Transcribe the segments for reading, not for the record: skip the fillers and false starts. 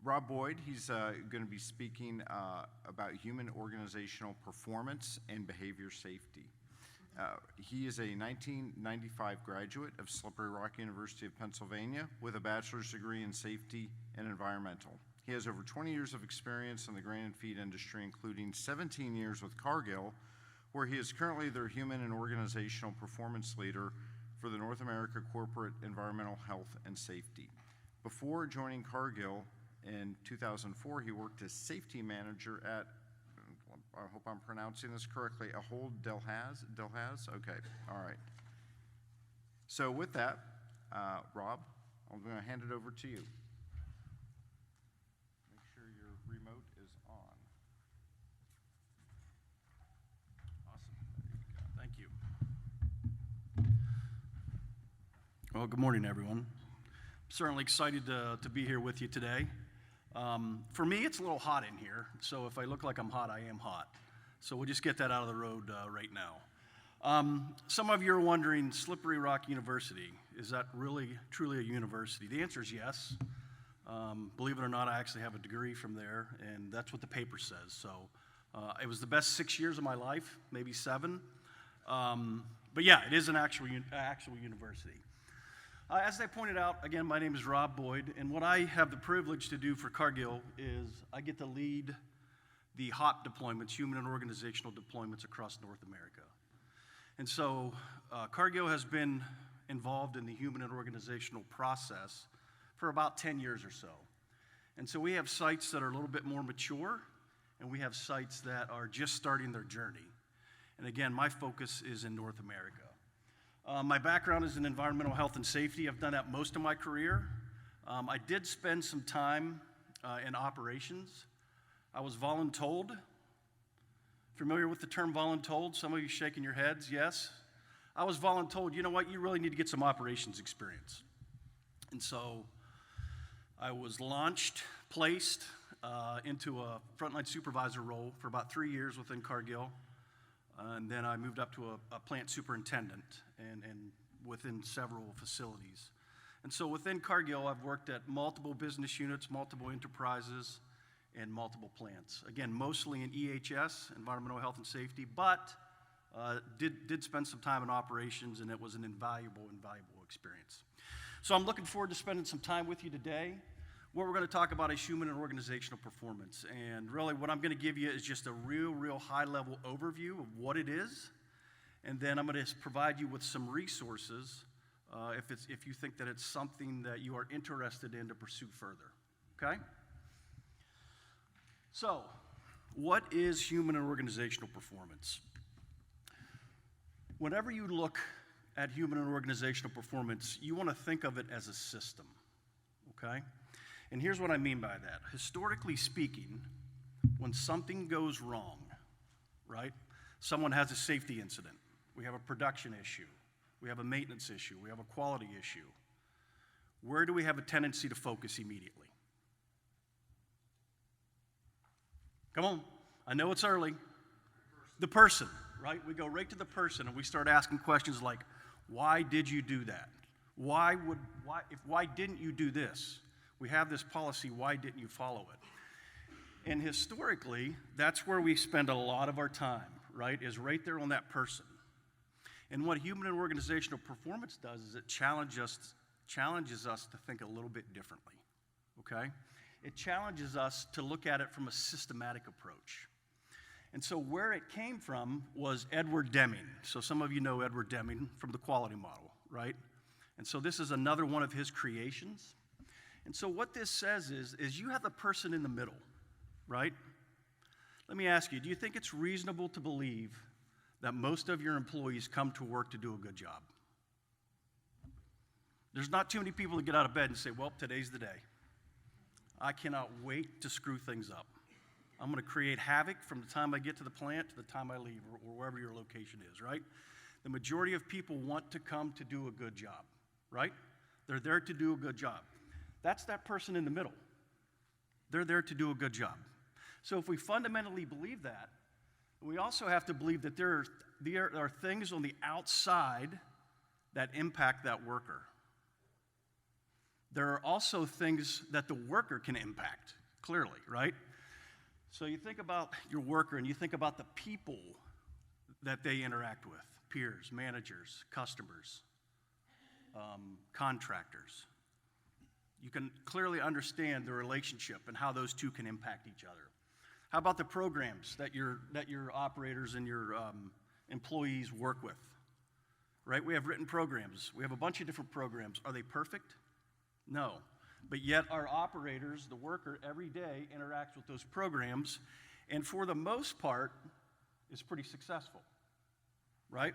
Rob Boyd. He's going to be speaking about human organizational performance and behavior safety. He is a 1995 graduate of Slippery Rock University of Pennsylvania with a bachelor's degree in safety and environmental. He has over 20 years of experience in the grain and feed industry, including 17 years with Cargill, where he is currently their human and organizational performance leader for the North America Corporate Environmental Health and Safety. Before joining Cargill in 2004, he worked as safety manager at, I hope I'm pronouncing this correctly, Ahold Delhaize? Okay, all right. So with that, Rob, I'm going to hand it over to you. Make sure your remote is on. Awesome, there you go. Thank you. Well, good morning, everyone. I'm certainly excited to be here with you today. For me, it's a little hot in here, so if I look like I'm hot, I am hot. So we'll just get that out of the road right now. Some of you are wondering, Slippery Rock University, is that really, truly a university? The answer is yes. Believe it or not, I actually have a degree from there, and that's what the paper says. So it was the best 6 years of my life, maybe 7. But yeah, it is an actual university. As I pointed out, again, my name is Rob Boyd, and what I have the privilege to do for Cargill is I get to lead the HOP deployments, human and organizational deployments across North America. And so Cargill has been involved in the human and organizational process for about 10 years or so. And so we have sites that are a little bit more mature, and we have sites that are just starting their journey. And again, my focus is in North America. My background is in environmental health and safety. I've done that most of my career. I did spend some time in operations. I was voluntold. Familiar with the term voluntold? Some of you shaking your heads, yes. I was voluntold, you know what, you really need to get some operations experience. And so I was placed into a frontline supervisor role for about 3 years within Cargill. And then I moved up to a plant superintendent and within several facilities. And so within Cargill, I've worked at multiple business units, multiple enterprises, and multiple plants. Again, mostly in EHS, environmental health and safety, but did spend some time in operations, and it was an invaluable experience. So I'm looking forward to spending some time with you today. What we're going to talk about is human and organizational performance. And really what I'm going to give you is just a real high-level overview of what it is. And then I'm going to provide you with some resources if you think that it's something that you are interested in to pursue further. Okay? So, what is human and organizational performance? Whenever you look at human and organizational performance, you want to think of it as a system. Okay? And here's what I mean by that. Historically speaking, when something goes wrong, right? Someone has a safety incident. We have a production issue. We have a maintenance issue. We have a quality issue. Where do we have a tendency to focus immediately? Come on. I know it's early. The person, right? We go right to the person and we start asking questions like, why did you do that? Why didn't you do this? We have this policy, why didn't you follow it? And historically, that's where we spend a lot of our time, right? Is right there on that person. And what human and organizational performance does is it challenges us to think a little bit differently, okay? It challenges us to look at it from a systematic approach. And so where it came from was Edward Deming. So some of you know Edward Deming from the quality model, right? And so this is another one of his creations. And so what this says is you have the person in the middle, right? Let me ask you, do you think it's reasonable to believe that most of your employees come to work to do a good job? There's not too many people that get out of bed and say, well, today's the day. I cannot wait to screw things up. I'm going to create havoc from the time I get to the plant to the time I leave, or wherever your location is, right? The majority of people want to come to do a good job, right? They're there to do a good job. That's that person in the middle. They're there to do a good job. So if we fundamentally believe that, we also have to believe that there are things on the outside that impact that worker. there are also things that the worker can impact, clearly, right? So you think about your worker and you think about the people that they interact with, peers, managers, customers, contractors. You can clearly understand the relationship and how those two can impact each other. How about the programs that your operators and your employees work with? Right? We have written programs. We have a bunch of different programs. Are they perfect? No. But yet our operators, the worker, every day interacts with those programs, and for the most part, is pretty successful. Right?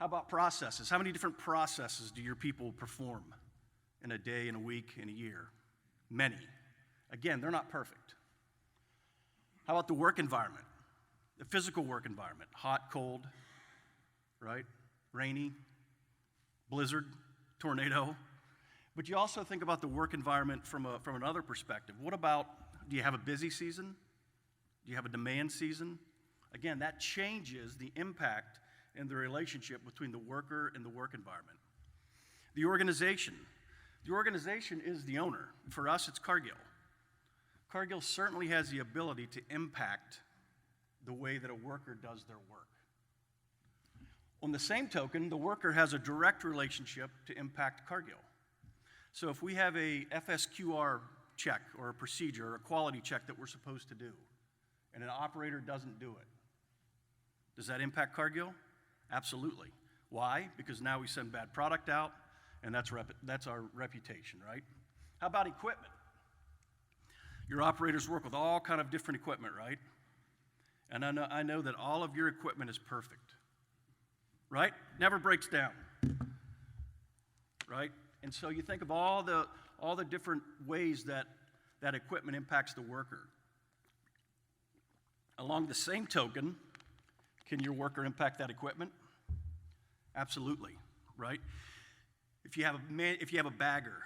How about processes? How many different processes do your people perform in a day, in a week, in a year? Many. Again, they're not perfect. How about the work environment? The physical work environment. Hot, cold, right? Rainy, blizzard, tornado. But you also think about the work environment from another perspective. What about, do you have a busy season? Do you have a demand season? Again, that changes the impact and the relationship between the worker and the work environment. The organization. The organization is the owner. For us, it's Cargill. Cargill certainly has the ability to impact the way that a worker does their work. On the same token, the worker has a direct relationship to impact Cargill. So if we have a FSQR check or a procedure or a quality check that we're supposed to do, and an operator doesn't do it, does that impact Cargill? Absolutely. Why? Because now we send bad product out, and that's our reputation, right? How about equipment? Your operators work with all kind of different equipment, right? And I know that all of your equipment is perfect, right? Never breaks down, right? And so you think of all the different ways that equipment impacts the worker. Along the same token, can your worker impact that equipment? Absolutely, right? If you have a bagger,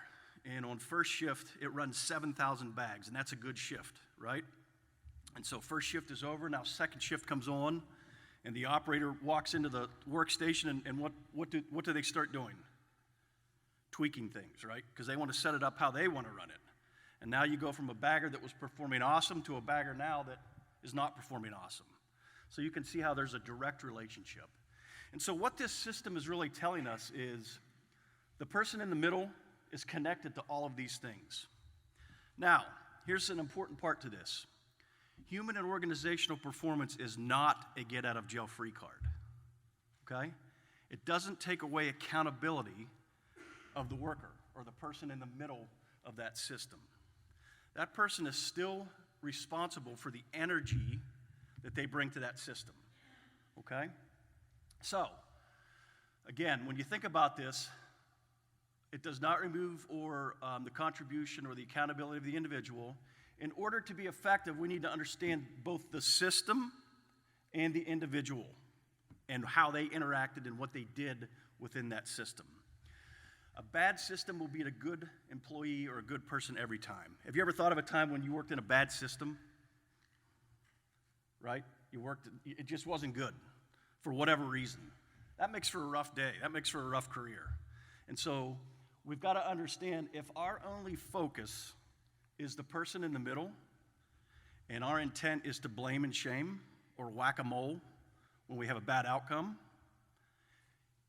and on first shift it runs 7,000 bags, and that's a good shift, right? And so first shift is over, now second shift comes on, and the operator walks into the workstation, and what do they start doing? Tweaking things, right? Because they want to set it up how they want to run it. And now you go from a bagger that was performing awesome to a bagger now that is not performing awesome. So you can see how there's a direct relationship. And so what this system is really telling us is the person in the middle is connected to all of these things. Now, here's an important part to this. Human and organizational performance is not a get-out-of-jail-free card, okay? It doesn't take away accountability of the worker or the person in the middle of that system. That person is still responsible for the energy that they bring to that system, okay? So, again, when you think about this, it does not remove the contribution or the accountability of the individual. In order to be effective, we need to understand both the system and the individual and how they interacted and what they did within that system. A bad system will beat a good employee or a good person every time. Have you ever thought of a time when you worked in a bad system? Right? It just wasn't good for whatever reason. That makes for a rough day. That makes for a rough career. And so we've got to understand if our only focus is the person in the middle and our intent is to blame and shame or whack-a-mole when we have a bad outcome,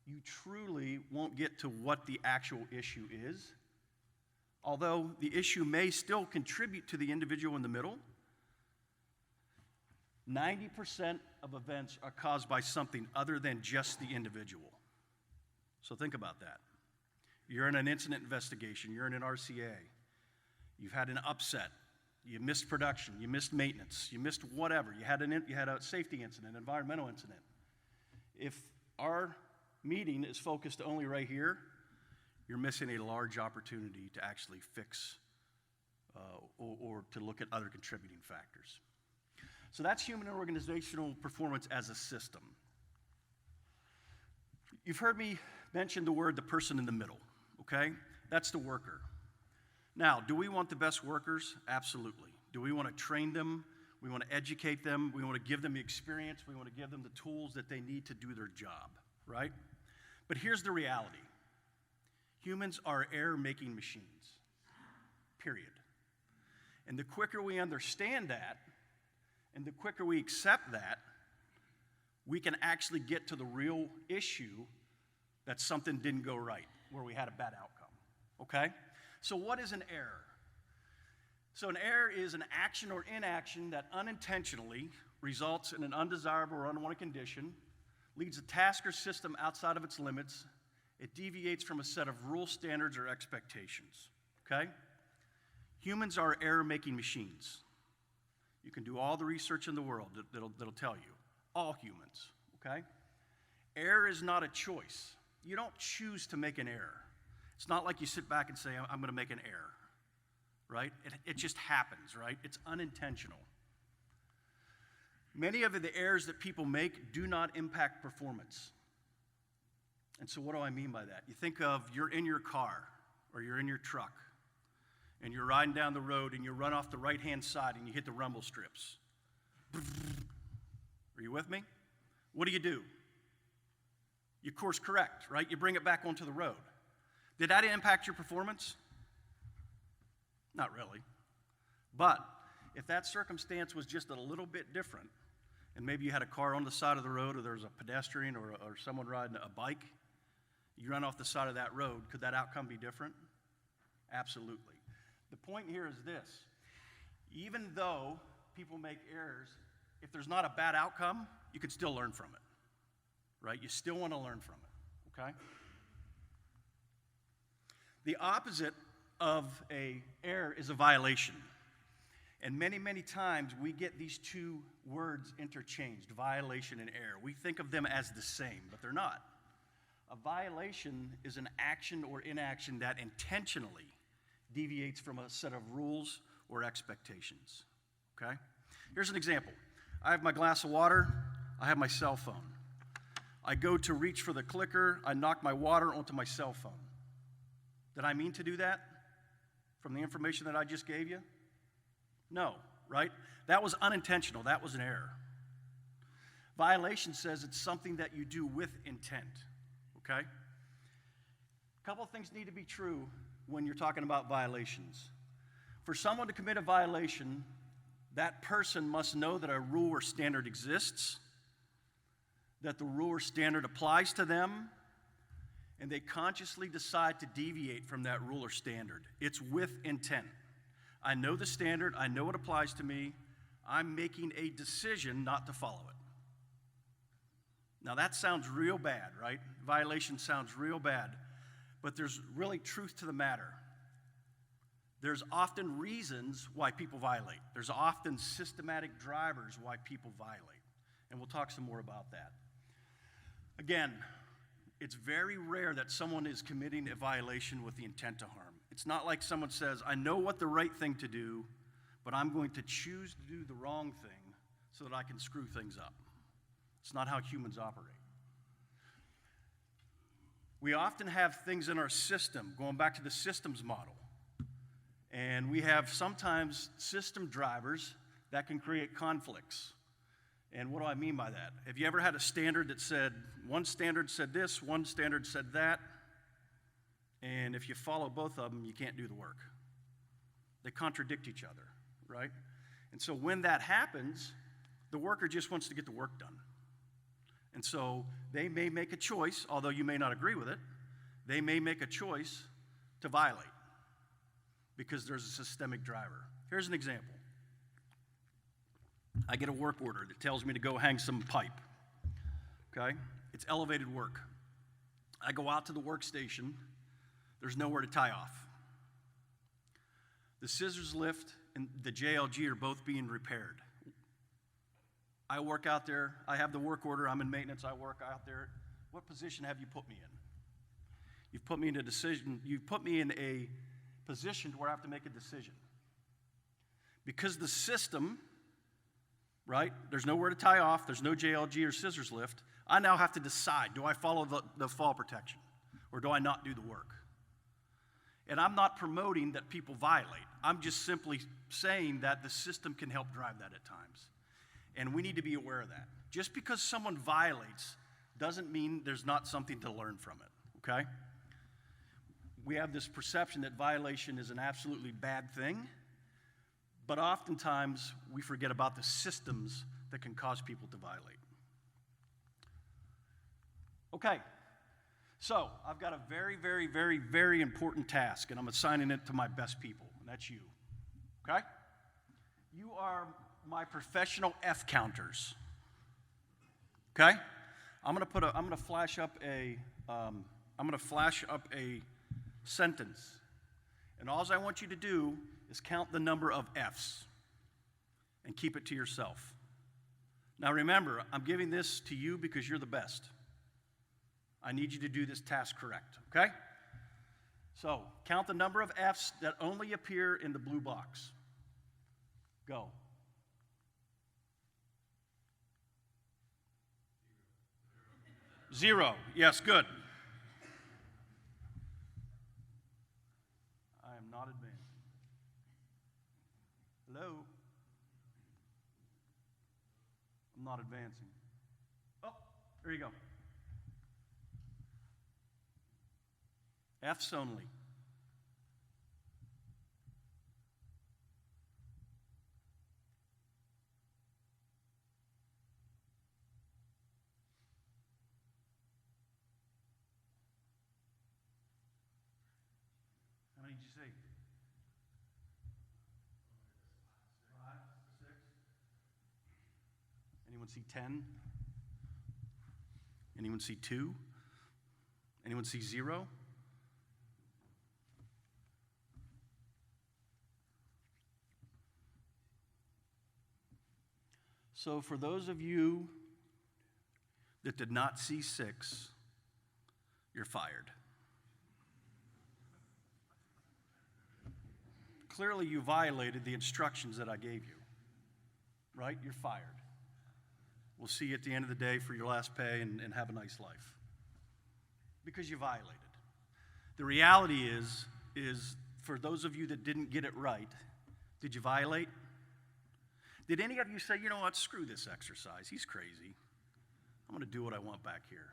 you truly won't get to what the actual issue is. Although the issue may still contribute to the individual in the middle, 90% of events are caused by something other than just the individual. So think about that. You're in an incident investigation, you're in an RCA, you've had an upset, you missed production, you missed maintenance, you missed whatever, you had a safety incident, environmental incident. If our meeting is focused only right here, you're missing a large opportunity to actually fix or to look at other contributing factors. So that's human and organizational performance as a system. You've heard me mention the word the person in the middle, okay? That's the worker. Now, do we want the best workers? Absolutely. Do we want to train them? We want to educate them. We want to give them the experience. We want to give them the tools that they need to do their job, right? But here's the reality. Humans are error-making machines, period. And the quicker we understand that, and the quicker we accept that, we can actually get to the real issue that something didn't go right, where we had a bad outcome, okay? So what is an error? So an error is an action or inaction that unintentionally results in an undesirable or unwanted condition, leads a task or system outside of its limits. It deviates from a set of rules, standards, or expectations, okay? Humans are error-making machines. You can do all the research in the world that'll tell you. All humans, okay? Error is not a choice. You don't choose to make an error. It's not like you sit back and say, I'm going to make an error, right? It just happens, right? It's unintentional. Many of the errors that people make do not impact performance. And so what do I mean by that? You think of you're in your car or you're in your truck and you're riding down the road and you run off the right-hand side and you hit the rumble strips. Are you with me? What do? You course correct, right? You bring it back onto the road. Did that impact your performance? Not really. But if that circumstance was just a little bit different, and maybe you had a car on the side of the road, or there was a pedestrian or someone riding a bike, you run off the side of that road, could that outcome be different? Absolutely. The point here is this. Even though people make errors, if there's not a bad outcome, you can still learn from it, right? You still want to learn from it, okay? The opposite of an error is a violation. And many, many times we get these two words interchanged, violation and error. We think of them as the same, but they're not. A violation is an action or inaction that intentionally deviates from a set of rules or expectations, okay? Here's an example. I have my glass of water, I have my cell phone. I go to reach for the clicker, I knock my water onto my cell phone. Did I mean to do that from the information that I just gave you? No, right? That was unintentional, that was an error. Violation says it's something that you do with intent, okay? A couple of things need to be true when you're talking about violations. For someone to commit a violation, that person must know that a rule or standard exists, that the rule or standard applies to them, and they consciously decide to deviate from that rule or standard. It's with intent. I know the standard, I know it applies to me, I'm making a decision not to follow it. Now that sounds real bad, right? Violation sounds real bad, but there's really truth to the matter. There's often reasons why people violate. There's often systematic drivers why people violate. And we'll talk some more about that. Again, it's very rare that someone is committing a violation with the intent to harm. It's not like someone says, I know what the right thing to do, but I'm going to choose to do the wrong thing so that I can screw things up. It's not how humans operate. We often have things in our system, going back to the systems model. And we have sometimes system drivers that can create conflicts. And what do I mean by that? Have you ever had a standard that said, one standard said this, one standard said that, and if you follow both of them, you can't do the work? They contradict each other, right? And so when that happens, the worker just wants to get the work done. And so they may make a choice, although you may not agree with it, they may make a choice to violate because there's a systemic driver. Here's an example. I get a work order that tells me to go hang some pipe, okay? It's elevated work. I go out to the workstation. There's nowhere to tie off. The scissors lift and the JLG are both being repaired. I work out there. I have the work order. I'm in maintenance. I work out there. What position have you put me in? You've put me in a decision. You've put me in a position where I have to make a decision. Because the system, right, there's nowhere to tie off, there's no JLG or scissors lift, I now have to decide, do I follow the fall protection or do I not do the work? And I'm not promoting that people violate. I'm just simply saying that the system can help drive that at times. And we need to be aware of that. Just because someone violates doesn't mean there's not something to learn from it, okay? we have this perception that violation is an absolutely bad thing, but oftentimes we forget about the systems that can cause people to violate. Okay, so I've got a very, very, very, very important task, and I'm assigning it to my best people, and that's you. Okay? You are my professional F counters. Okay? I'm gonna flash up a sentence, and all I want you to do is count the number of F's and keep it to yourself. Now remember, I'm giving this to you because you're the best. I need you to do this task correct, okay? So, count the number of F's that only appear in the blue box. Go. Zero. Yes, good. I am not advancing. Hello? I'm not advancing. Oh, there you go. F's only. How many did you see? 5, 6. Anyone see 10? Anyone see 2? Anyone see 0? So for those of you that did not see 6, you're fired. Clearly you violated the instructions that I gave you, right? You're fired. We'll see you at the end of the day for your last pay and have a nice life. Because you violated. The reality is for those of you that didn't get it right, did you violate? Did any of you say, you know what, screw this exercise, he's crazy. I'm going to do what I want back here?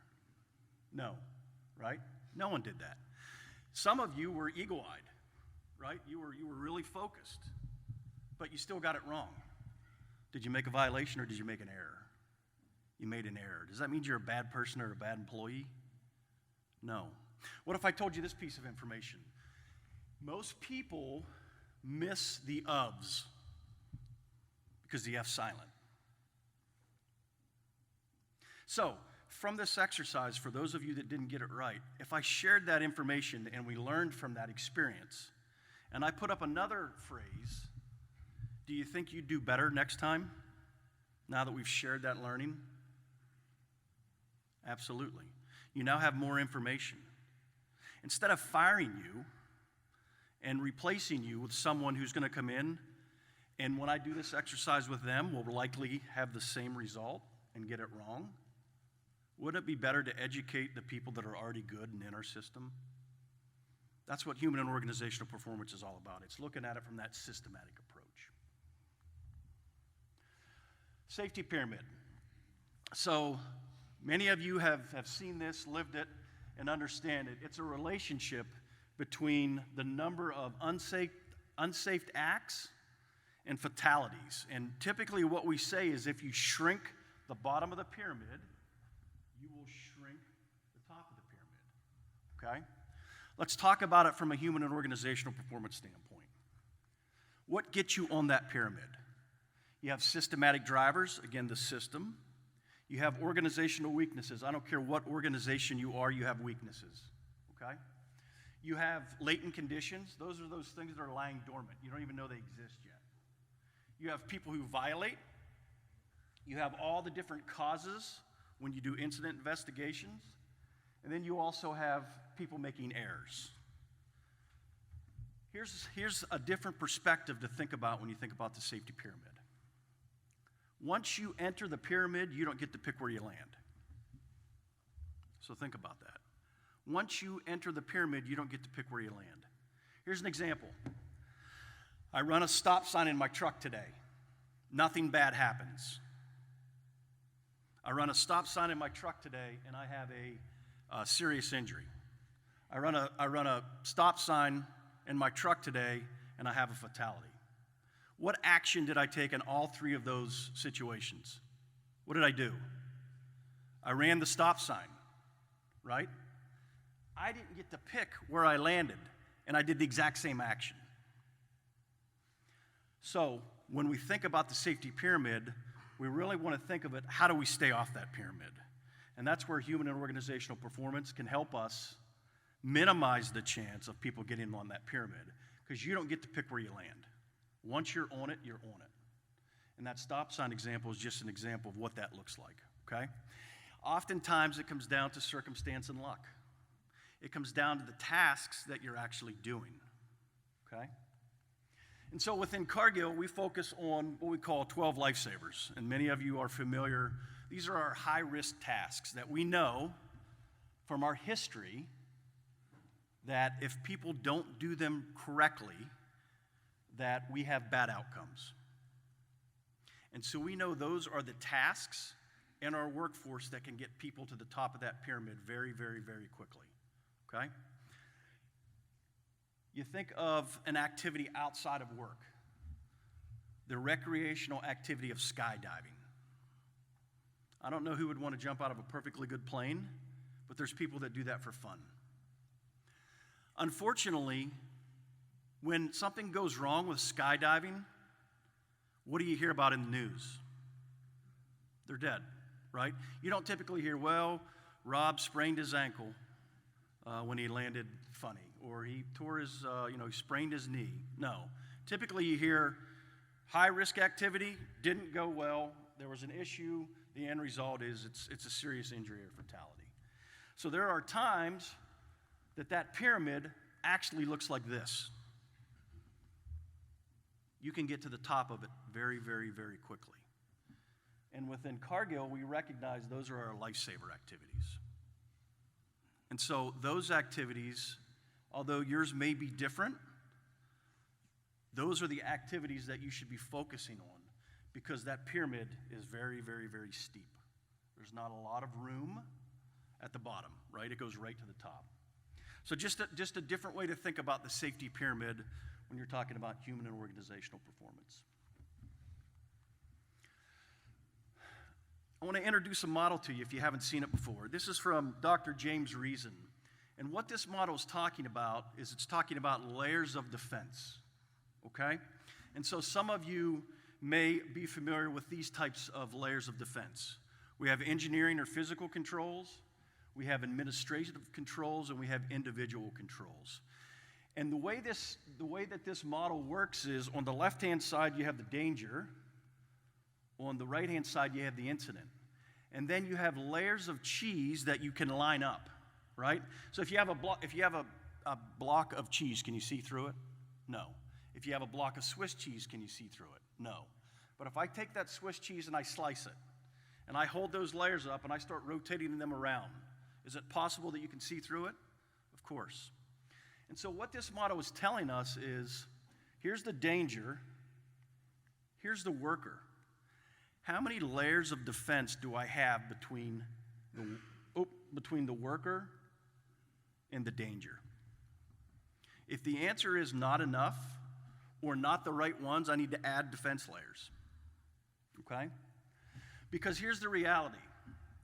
No, right? No one did that. Some of you were eagle-eyed, right? You were really focused, but you still got it wrong. Did you make a violation or did you make an error? You made an error. Does that mean you're a bad person or a bad employee? No. What if I told you this piece of information? Most people miss the ofs because the F's silent. So, from this exercise, for those of you that didn't get it right, if I shared that information and we learned from that experience, and I put up another phrase, do you think you'd do better next time, now that we've shared that learning? Absolutely. You now have more information. Instead of firing you and replacing you with someone who's going to come in, and when I do this exercise with them, we'll likely have the same result and get it wrong. Wouldn't it be better to educate the people that are already good and in our system? That's what human and organizational performance is all about. It's looking at it from that systematic approach. Safety pyramid. So many of you have seen this, lived it, and understand it. It's a relationship between the number of unsafe acts and fatalities. And typically what we say is if you shrink the bottom of the pyramid, you will shrink the top of the pyramid, okay? Let's talk about it from a human and organizational performance standpoint. What gets you on that pyramid? You have systematic drivers, again, the system. You have organizational weaknesses. I don't care what organization you are, you have weaknesses, okay? You have latent conditions. Those are those things that are lying dormant. You don't even know they exist yet. You have people who violate. You have all the different causes when you do incident investigations. And then you also have people making errors. Here's a different perspective to think about when you think about the safety pyramid. Once you enter the pyramid, you don't get to pick where you land. So think about that. Once you enter the pyramid, you don't get to pick where you land. Here's an example. I run a stop sign in my truck today. Nothing bad happens. I run a stop sign in my truck today, and I have a serious injury. I run a stop sign in my truck today, and I have a fatality. What action did I take in all three of those situations? What did I do? I ran the stop sign, right? I didn't get to pick where I landed, and I did the exact same action. So when we think about the safety pyramid, we really want to think of it, how do we stay off that pyramid? And that's where human and organizational performance can help us minimize the chance of people getting on that pyramid, because you don't get to pick where you land. Once you're on it, you're on it. And that stop sign example is just an example of what that looks like, okay? Oftentimes it comes down to circumstance and luck. It comes down to the tasks that you're actually doing, okay? And so within Cargill, we focus on what we call 12 lifesavers. And many of you are familiar. These are our high-risk tasks that we know from our history that if people don't do them correctly, that we have bad outcomes. And so we know those are the tasks in our workforce that can get people to the top of that pyramid very, very, very quickly, okay? You think of an activity outside of work, the recreational activity of skydiving. I don't know who would want to jump out of a perfectly good plane, but there's people that do that for fun. Unfortunately, when something goes wrong with skydiving, what do you hear about in the news? They're dead, right? You don't typically hear, well, Rob sprained his ankle when he landed funny, or he tore his, he sprained his knee. No. Typically you hear high-risk activity, didn't go well, there was an issue, the end result is it's a serious injury or fatality. So there are times that pyramid actually looks like this. You can get to the top of it very, very, very quickly. And within Cargill, we recognize those are our lifesaver activities. And so those activities, although yours may be different, those are the activities that you should be focusing on, because that pyramid is very, very, very steep. There's not a lot of room at the bottom, right? It goes right to the top. So just a different way to think about the safety pyramid when you're talking about human and organizational performance. I want to introduce a model to you if you haven't seen it before. This is from Dr. James Reason. And what this model is talking about is it's talking about layers of defense, okay? And so some of you may be familiar with these types of layers of defense. We have engineering or physical controls, we have administrative controls, and we have individual controls. And the way that this model works is on the left-hand side you have the danger, on the right-hand side you have the incident. And then you have layers of cheese that you can line up, right? So if you have a block of cheese, can you see through it? No. If you have a block of Swiss cheese, can you see through it? No. But if I take that Swiss cheese and I slice it, and I hold those layers up and I start rotating them around, is it possible that you can see through it? Of course. And so what this model is telling us is, here's the danger, here's the worker. How many layers of defense do I have between the worker and the danger? If the answer is not enough or not the right ones, I need to add defense layers, okay? Because here's the reality.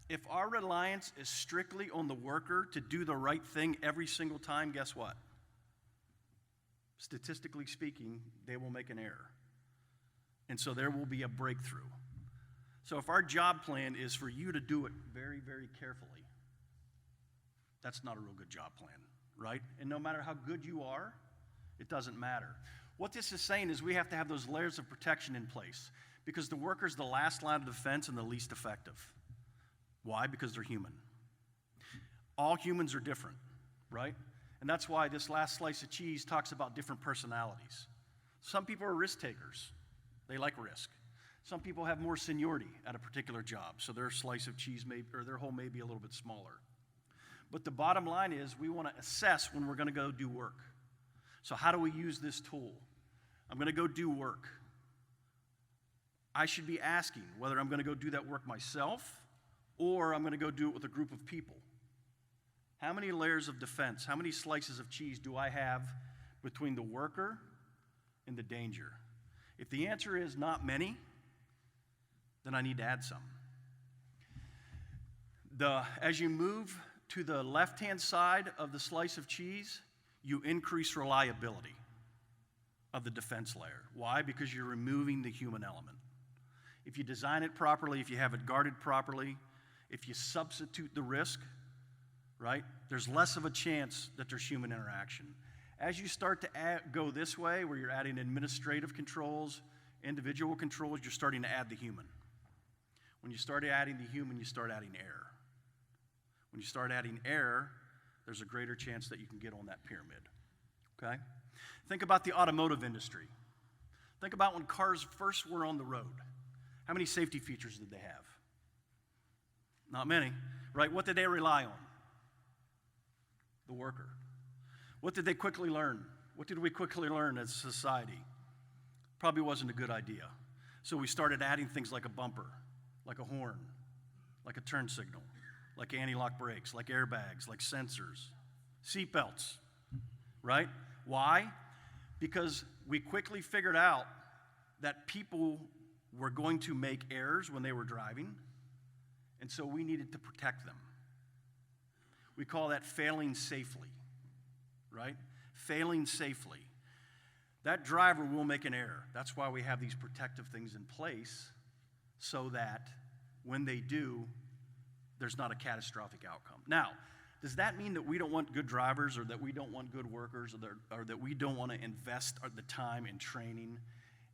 If our reliance is strictly on the worker to do the right thing every single time, guess what? Statistically speaking, they will make an error. And so there will be a breakthrough. So if our job plan is for you to do it very, very carefully, that's not a real good job plan, right? And no matter how good you are, it doesn't matter. What this is saying is we have to have those layers of protection in place, because the worker's the last line of defense and the least effective. Why? Because they're human. All humans are different, right? And that's why this last slice of cheese talks about different personalities. Some people are risk takers. They like risk. Some people have more seniority at a particular job, so their slice of cheese or their hole may be a little bit smaller. But the bottom line is we want to assess when we're going to go do work. So how do we use this tool? I'm going to go do work. I should be asking whether I'm going to go do that work myself or I'm going to go do it with a group of people. How many layers of defense, how many slices of cheese do I have between the worker and the danger? If the answer is not many, then I need to add some. As you move to the left-hand side of the slice of cheese, you increase reliability of the defense layer. Why? Because you're removing the human element. If you design it properly, if you have it guarded properly, if you substitute the risk, right, there's less of a chance that there's human interaction. As you start to go this way, where you're adding administrative controls, individual controls, you're starting to add the human. When you start adding the human, you start adding error. When you start adding error, there's a greater chance that you can get on that pyramid, okay? Think about the automotive industry. Think about when cars first were on the road. How many safety features did they have? Not many, right? What did they rely on? The worker. What did they quickly learn? What did we quickly learn as a society? Probably wasn't a good idea. So we started adding things like a bumper, like a horn, like a turn signal, like anti-lock brakes, like airbags, like sensors, seat belts, right? Why? Because we quickly figured out that people were going to make errors when they were driving, and so we needed to protect them. We call that failing safely, right? Failing safely. That driver will make an error. That's why we have these protective things in place, so that when they do, there's not a catastrophic outcome. Now, does that mean that we don't want good drivers, or that we don't want good workers, or that we don't want to invest the time in training?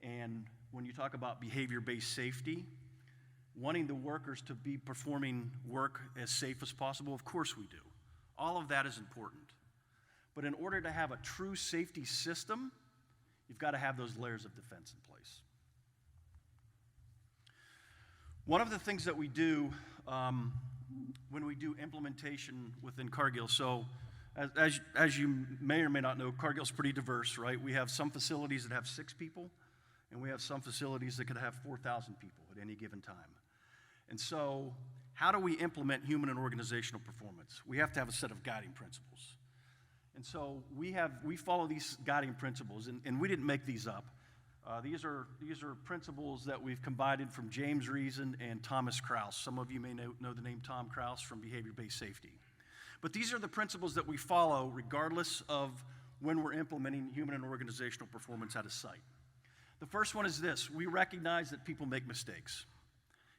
And when you talk about behavior-based safety, wanting the workers to be performing work as safe as possible, of course we do. All of that is important. But in order to have a true safety system, you've got to have those layers of defense in place. One of the things that we do when we do implementation within Cargill, so as you may or may not know, Cargill's pretty diverse, right? We have some facilities that have 6 people, and we have some facilities that could have 4,000 people at any given time. And so how do we implement human and organizational performance? We have to have a set of guiding principles. And so we follow these guiding principles, and we didn't make these up. These are principles that we've combined from James Reason and Thomas Krause. Some of you may know the name Tom Krause from behavior-based safety. But these are the principles that we follow regardless of when we're implementing human and organizational performance at a site. The first one is this: we recognize that people make mistakes.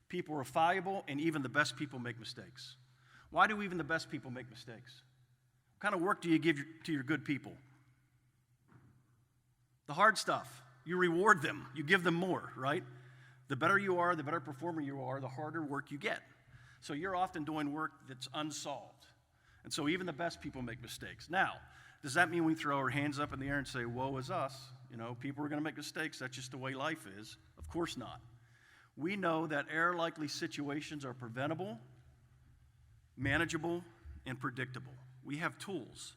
People are fallible, and even the best people make mistakes. Why do even the best people make mistakes? What kind of work do you give to your good people? The hard stuff. You reward them. You give them more, right? The better you are, the better performer you are, the harder work you get. So you're often doing work that's unsolved. And so even the best people make mistakes. Now, does that mean we throw our hands up in the air and say, woe is us? You know, people are going to make mistakes. That's just the way life is. Of course not. We know that error-likely situations are preventable, manageable, and predictable. We have tools.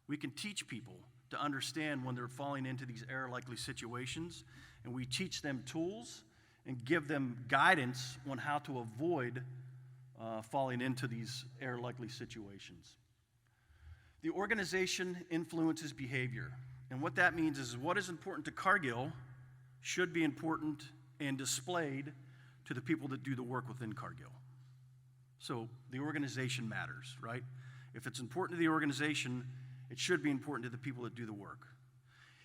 We can teach people to understand when they're falling into these error-likely situations, and we teach them tools and give them guidance on how to avoid falling into these error-likely situations. The organization influences behavior, and what that means is what is important to Cargill should be important and displayed to the people that do the work within Cargill. So the organization matters, right? If it's important to the organization, it should be important to the people that do the work.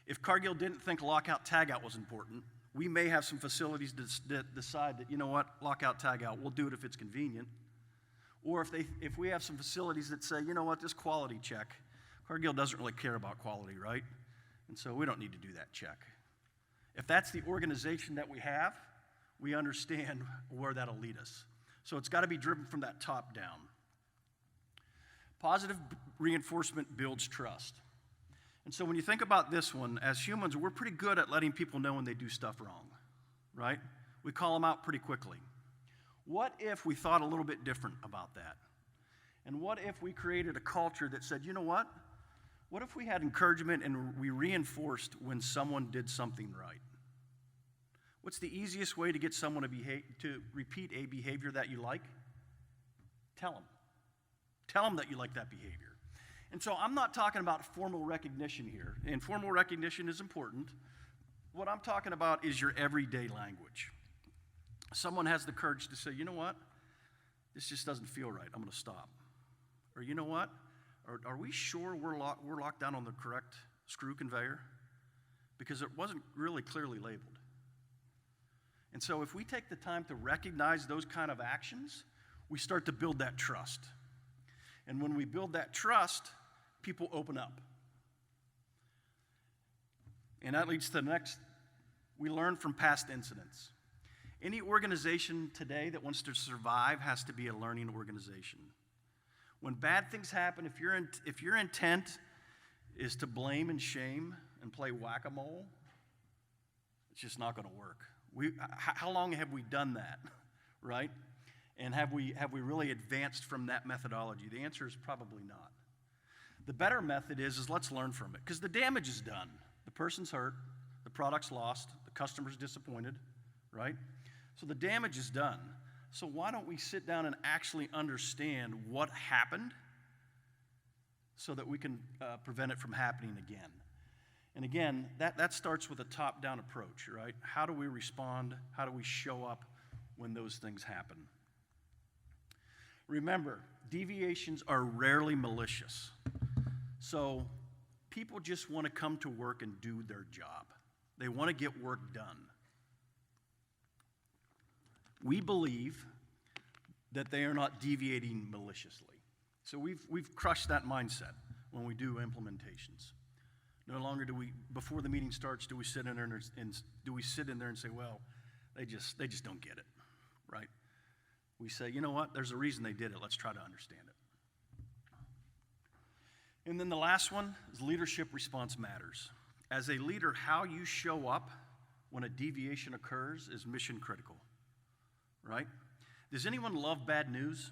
If Cargill didn't think lockout tagout was important, we may have some facilities that decide that, you know what, lockout tagout, we'll do it if it's convenient. Or if we have some facilities that say, you know what, this quality check, Cargill doesn't really care about quality, right? And so we don't need to do that check. If that's the organization that we have, we understand where that'll lead us. So it's got to be driven from that top down. Positive reinforcement builds trust. And so when you think about this one, as humans, we're pretty good at letting people know when they do stuff wrong, right? We call them out pretty quickly. What if we thought a little bit different about that? And what if we created a culture that said, you know what? What if we had encouragement and we reinforced when someone did something right? What's the easiest way to get someone to repeat a behavior that you like? Tell them. Tell them that you like that behavior. And so I'm not talking about formal recognition here, and formal recognition is important. What I'm talking about is your everyday language. Someone has the courage to say, you know what, this just doesn't feel right, I'm going to stop. Or you know what, are we sure we're locked down on the correct screw conveyor? Because it wasn't really clearly labeled. And so if we take the time to recognize those kind of actions, we start to build that trust. And when we build that trust, people open up. And that leads to the next, we learn from past incidents. Any organization today that wants to survive has to be a learning organization. When bad things happen, if your intent is to blame and shame and play whack-a-mole, it's just not going to work. How long have we done that, right? And have we really advanced from that methodology? The answer is probably not. The better method is let's learn from it, because the damage is done. The person's hurt, the product's lost, the customer's disappointed, right? So the damage is done. So why don't we sit down and actually understand what happened so that we can prevent it from happening again? And again, that starts with a top-down approach, right? How do we respond? How do we show up when those things happen? Remember, deviations are rarely malicious. So people just want to come to work and do their job. They want to get work done. We believe that they are not deviating maliciously. So we've crushed that mindset when we do implementations. No longer do we, before the meeting starts, do we sit in there and say, well, they just don't get it, right? We say, you know what, there's a reason they did it. Let's try to understand it. And then the last one is leadership response matters. As a leader, how you show up when a deviation occurs is mission critical, right? Does anyone love bad news?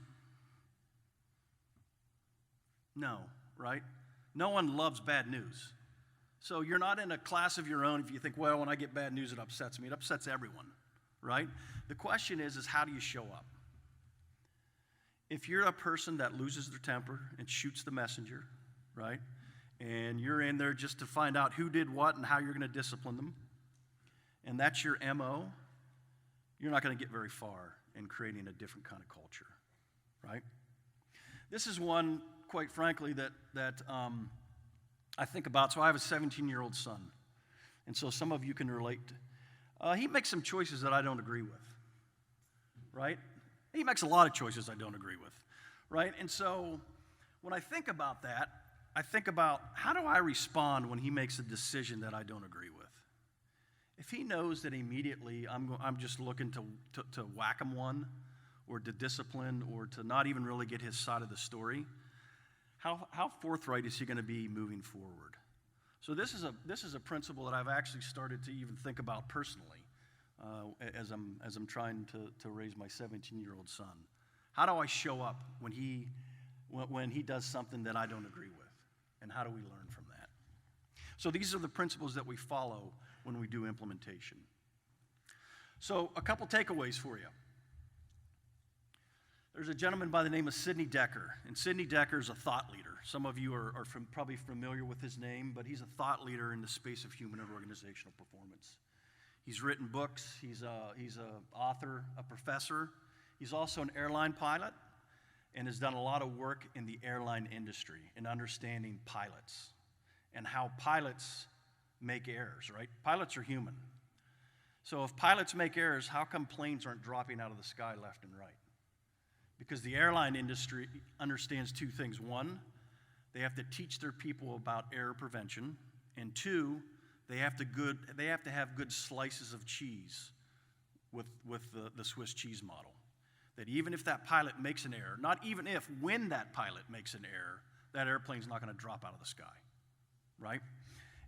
No, right? No one loves bad news. So you're not in a class of your own if you think, well, when I get bad news, it upsets me. It upsets everyone, right? The question is how do you show up? If you're a person that loses their temper and shoots the messenger, right, and you're in there just to find out who did what and how you're going to discipline them, and that's your MO, you're not going to get very far in creating a different kind of culture, right? This is one, quite frankly, that I think about. So I have a 17-year-old son, and so some of you can relate. He makes some choices that I don't agree with, right? He makes a lot of choices I don't agree with, right? And so when I think about that, I think about how do I respond when he makes a decision that I don't agree with? If he knows that immediately I'm just looking to whack him one or to discipline or to not even really get his side of the story, how forthright is he going to be moving forward? So this is a principle that I've actually started to even think about personally as I'm trying to raise my 17-year-old son. How do I show up when he does something that I don't agree with? And how do we learn from that? So these are the principles that we follow when we do implementation. So a couple takeaways for you. There's a gentleman by the name of Sidney Dekker, and Sidney Dekker is a thought leader. Some of you are probably familiar with his name, but he's a thought leader in the space of human and organizational performance. He's written books, he's an author, a professor. He's also an airline pilot and has done a lot of work in the airline industry in understanding pilots and how pilots make errors, right? Pilots are human. So if pilots make errors, how come planes aren't dropping out of the sky left and right? Because the airline industry understands two things. One, they have to teach their people about error prevention. And two, they have to have good slices of cheese with the Swiss cheese model. That even if that pilot makes an error, not even if, when that pilot makes an error, that airplane's not going to drop out of the sky, right?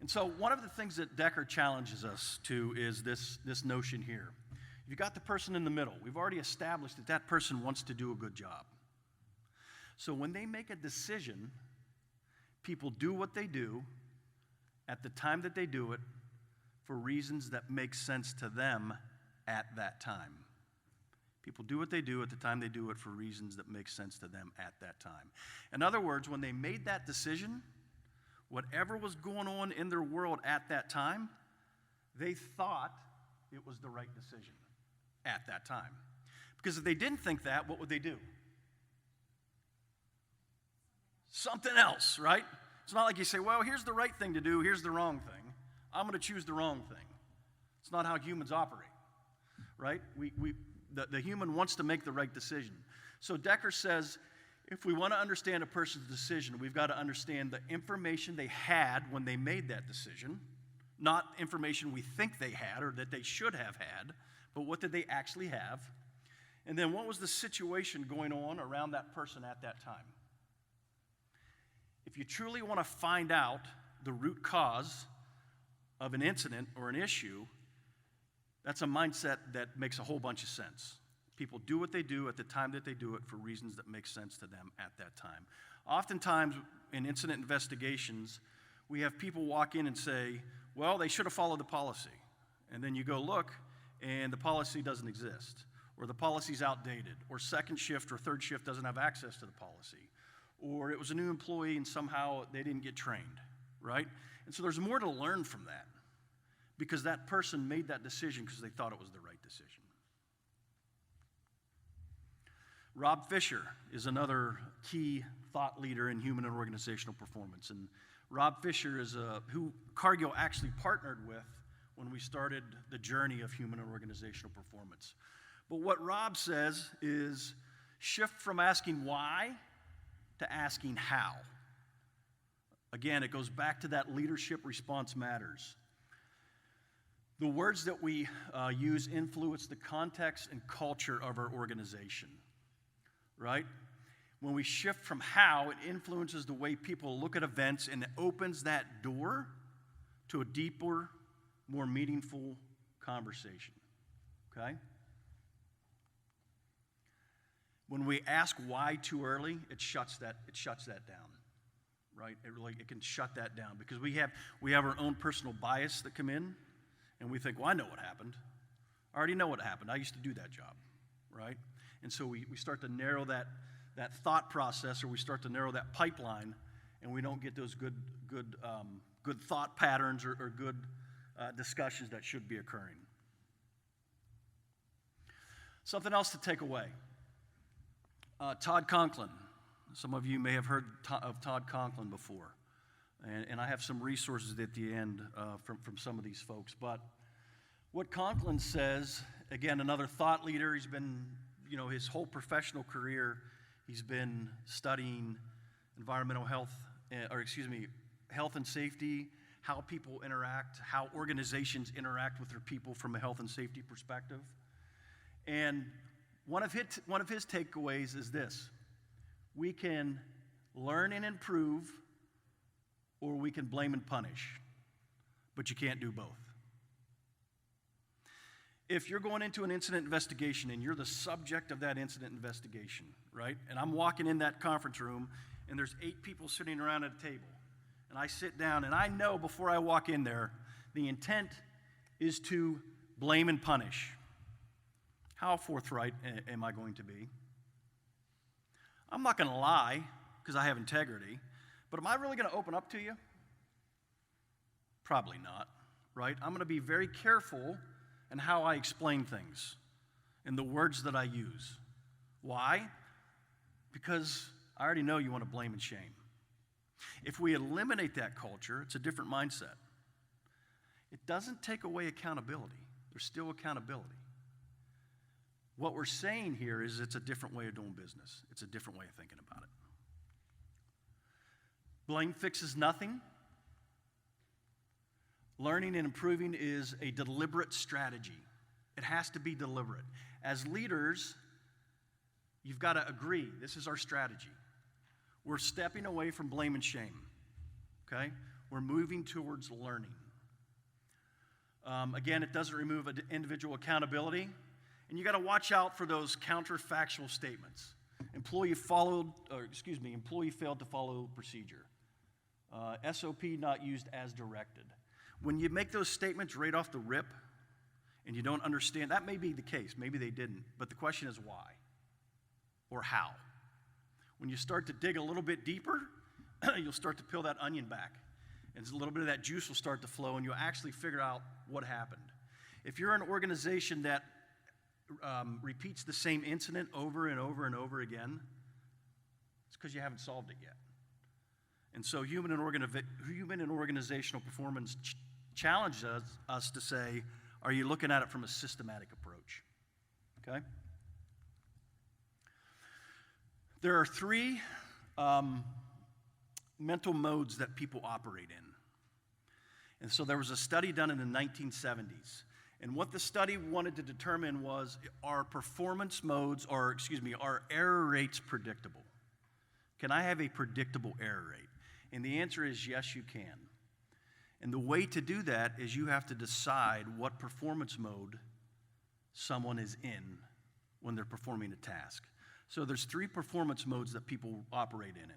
And so one of the things that Dekker challenges us to is this notion here. If you got the person in the middle, we've already established that that person wants to do a good job. So when they make a decision, people do what they do at the time that they do it for reasons that make sense to them at that time. People do what they do at the time they do it for reasons that make sense to them at that time. In other words, when they made that decision, whatever was going on in their world at that time, they thought it was the right decision at that time. Because if they didn't think that, what would they do? Something else, right? It's not like you say, well, here's the right thing to do, here's the wrong thing. I'm going to choose the wrong thing. It's not how humans operate, right? The human wants to make the right decision. So Decker says, if we want to understand a person's decision, we've got to understand the information they had when they made that decision, not information we think they had or that they should have had, but what did they actually have? And then what was the situation going on around that person at that time? If you truly want to find out the root cause of an incident or an issue, that's a mindset that makes a whole bunch of sense. People do what they do at the time that they do it for reasons that make sense to them at that time. Oftentimes in incident investigations, we have people walk in and say, well, they should have followed the policy. And then you go look, and the policy doesn't exist, or the policy's outdated, or second shift or third shift doesn't have access to the policy, or it was a new employee and somehow they didn't get trained, right? And so there's more to learn from that, because that person made that decision because they thought it was the right decision. Rob Fisher is another key thought leader in human and organizational performance. And Rob Fisher is who Cargill actually partnered with when we started the journey of human and organizational performance. But what Rob says is shift from asking why to asking how. Again, it goes back to that leadership response matters. The words that we use influence the context and culture of our organization, right? When we shift from how, it influences the way people look at events, and it opens that door to a deeper, more meaningful conversation, okay? When we ask why too early, it shuts that down, right? It can shut that down because we have our own personal bias that come in, and we think, well, I know what happened. I already know what happened. I used to do that job, right? And so we start to narrow that thought process, or we start to narrow that pipeline, and we don't get those good thought patterns or good discussions that should be occurring. Something else to take away. Todd Conklin. Some of you may have heard of Todd Conklin before. And I have some resources at the end from some of these folks. But what Conklin says, again, another thought leader, he's been, his whole professional career, he's been studying environmental health and safety, how people interact, how organizations interact with their people from a health and safety perspective. And one of his takeaways is this: we can learn and improve, or we can blame and punish, but you can't do both. If you're going into an incident investigation and you're the subject of that incident investigation, right? And I'm walking in that conference room and there's 8 people sitting around at a table. And I sit down and I know before I walk in there, the intent is to blame and punish. How forthright am I going to be? I'm not going to lie because I have integrity, but am I really going to open up to you? Probably not, right? I'm going to be very careful in how I explain things and the words that I use. Why? Because I already know you want to blame and shame. If we eliminate that culture, it's a different mindset. It doesn't take away accountability. There's still accountability. What we're saying here is it's a different way of doing business. It's a different way of thinking about it. Blame fixes nothing. Learning and improving is a deliberate strategy. It has to be deliberate. As leaders, you've got to agree, this is our strategy. We're stepping away from blame and shame, okay? We're moving towards learning. Again, it doesn't remove individual accountability, and you got to watch out for those counterfactual statements. Employee failed to follow procedure. SOP not used as directed. When you make those statements right off the rip, and you don't understand, that may be the case. Maybe they didn't. But the question is why or how. When you start to dig a little bit deeper, you'll start to peel that onion back. And a little bit of that juice will start to flow, and you'll actually figure out what happened. If you're an organization that repeats the same incident over and over and over again, it's because you haven't solved it yet. And so human and organizational performance challenges us to say, are you looking at it from a systematic approach? Okay? There are three mental modes that people operate in. And so there was a study done in the 1970s. And what the study wanted to determine was, are performance modes, are error rates predictable? Can I have a predictable error rate? And the answer is yes, you can. And the way to do that is you have to decide what performance mode someone is in when they're performing a task. So there's three performance modes that people operate in.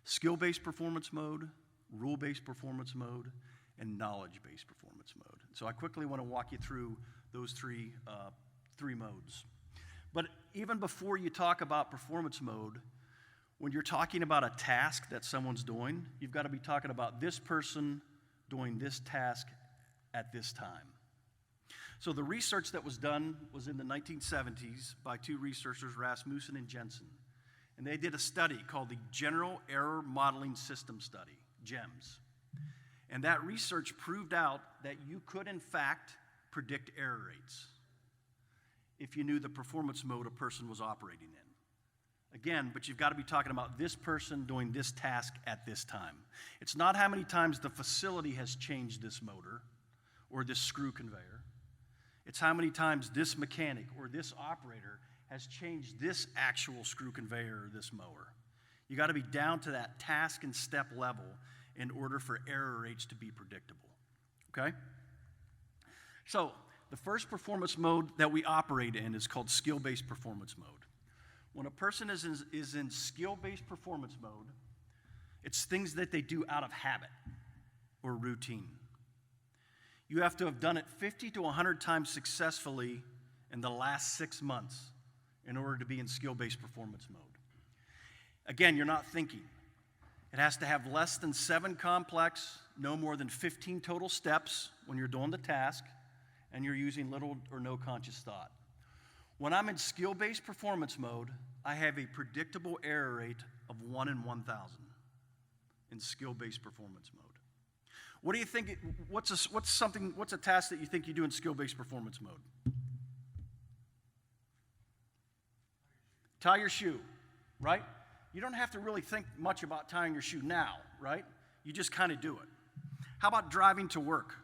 Skill-based performance mode, rule-based performance mode, and knowledge-based performance mode. So I quickly want to walk you through those three modes. But even before you talk about performance mode, when you're talking about a task that someone's doing, you've got to be talking about this person doing this task at this time. So the research that was done was in the 1970s by two researchers, Rasmussen and Jensen. And they did a study called the General Error Modeling System Study, GEMS. And that research proved out that you could, in fact, predict error rates if you knew the performance mode a person was operating in. Again, but you've got to be talking about this person doing this task at this time. It's not how many times the facility has changed this motor or this screw conveyor. It's how many times this mechanic or this operator has changed this actual screw conveyor or this mower. You got to be down to that task and step level in order for error rates to be predictable, okay? So the first performance mode that we operate in is called skill-based performance mode. When a person is in skill-based performance mode, it's things that they do out of habit or routine. You have to have done it 50 to 100 times successfully in the last 6 months in order to be in skill-based performance mode. Again, you're not thinking. It has to have less than 7 complex, no more than 15 total steps when you're doing the task, and you're using little or no conscious thought. When I'm in skill-based performance mode, I have a predictable error rate of 1 in 1,000 in skill-based performance mode. What do you think? What's a task that you think you do in skill-based performance mode? Tie your shoe, right? You don't have to really think much about tying your shoe now, right? You just kind of do it. How about driving to work?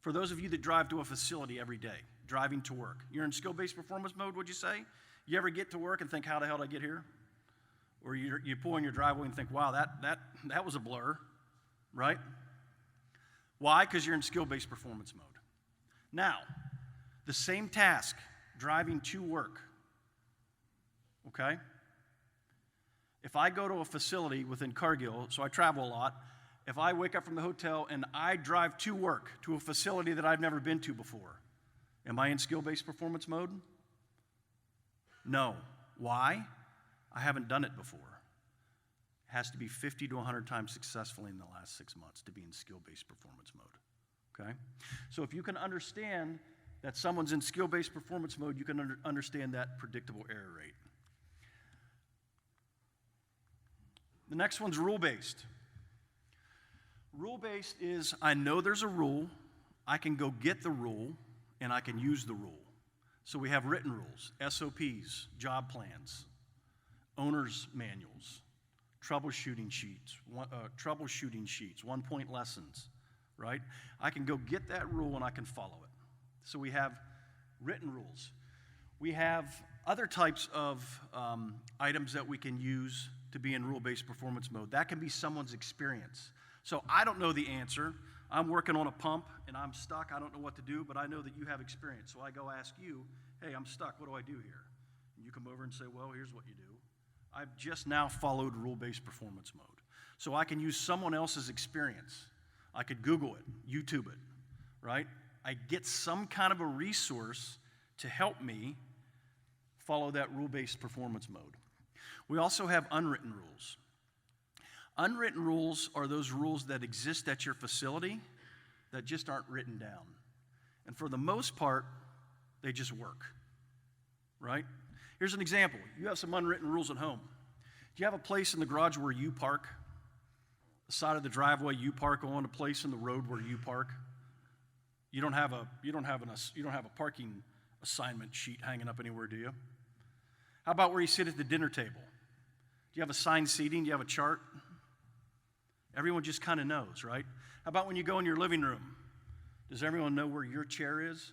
For those of you that drive to a facility every day, driving to work, you're in skill-based performance mode, would you say? You ever get to work and think, how the hell did I get here? Or you pull in your driveway and think, wow, that was a blur, right? Why? Because you're in skill-based performance mode. Now, the same task, driving to work, okay? If I go to a facility within Cargill, so I travel a lot, if I wake up from the hotel and I drive to work to a facility that I've never been to before, am I in skill-based performance mode? No. Why? I haven't done it before. It has to be 50 to 100 times successfully in the last 6 months to be in skill-based performance mode, okay? So if you can understand that someone's in skill-based performance mode, you can understand that predictable error rate. The next one's rule-based. Rule-based is, I know there's a rule, I can go get the rule, and I can use the rule. So we have written rules, SOPs, job plans, owner's manuals, troubleshooting sheets, one-point lessons, right? I can go get that rule and I can follow it. So we have written rules. We have other types of items that we can use to be in rule-based performance mode. That can be someone's experience. So I don't know the answer. I'm working on a pump and I'm stuck. I don't know what to do, but I know that you have experience. So I go ask you, hey, I'm stuck. What do I do here? And you come over and say, well, here's what you do. I've just now followed rule-based performance mode. So I can use someone else's experience. I could Google it, YouTube it, right? I get some kind of a resource to help me follow that rule-based performance mode. We also have unwritten rules. Unwritten rules are those rules that exist at your facility that just aren't written down. And for the most part, they just work, right? Here's an example. You have some unwritten rules at home. Do you have a place in the garage where you park? The side of the driveway you park on, a place in the road where you park? You don't have a parking assignment sheet hanging up anywhere, do you? How about where you sit at the dinner table? Do you have assigned seating? Do you have a chart? Everyone just kind of knows, right? How about when you go in your living room? Does everyone know where your chair is?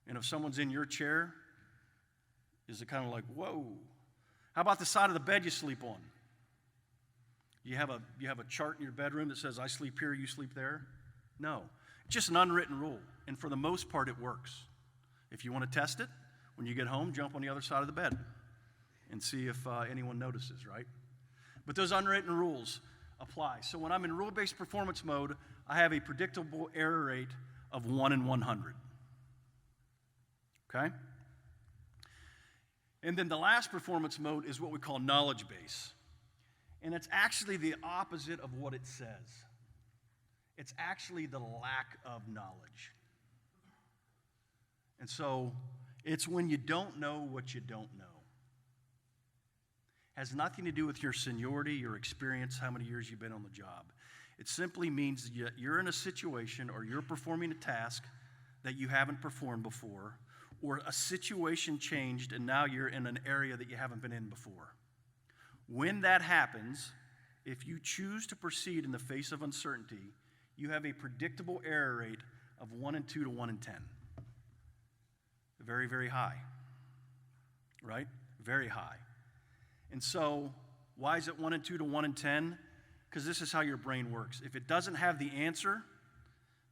And if someone's in your chair, is it kind of like, whoa? How about the side of the bed you sleep on? You have a chart in your bedroom that says, I sleep here, you sleep there? No. It's just an unwritten rule. And for the most part, it works. If you want to test it, when you get home, jump on the other side of the bed and see if anyone notices, right? But those unwritten rules apply. So when I'm in rule-based performance mode, I have a predictable error rate of 1 in 100. Okay? And then the last performance mode is what we call knowledge base. And it's actually the opposite of what it says. It's actually the lack of knowledge. And so it's when you don't know what you don't know. Has nothing to do with your seniority, your experience, how many years you've been on the job. It simply means that you're in a situation or you're performing a task that you haven't performed before, or a situation changed and now you're in an area that you haven't been in before. When that happens, if you choose to proceed in the face of uncertainty, you have a predictable error rate of 1 in 2 to 1 in 10. Very, very high, right? Very high. And so, why is it 1 in 2 to 1 in 10? Because this is how your brain works. If it doesn't have the answer,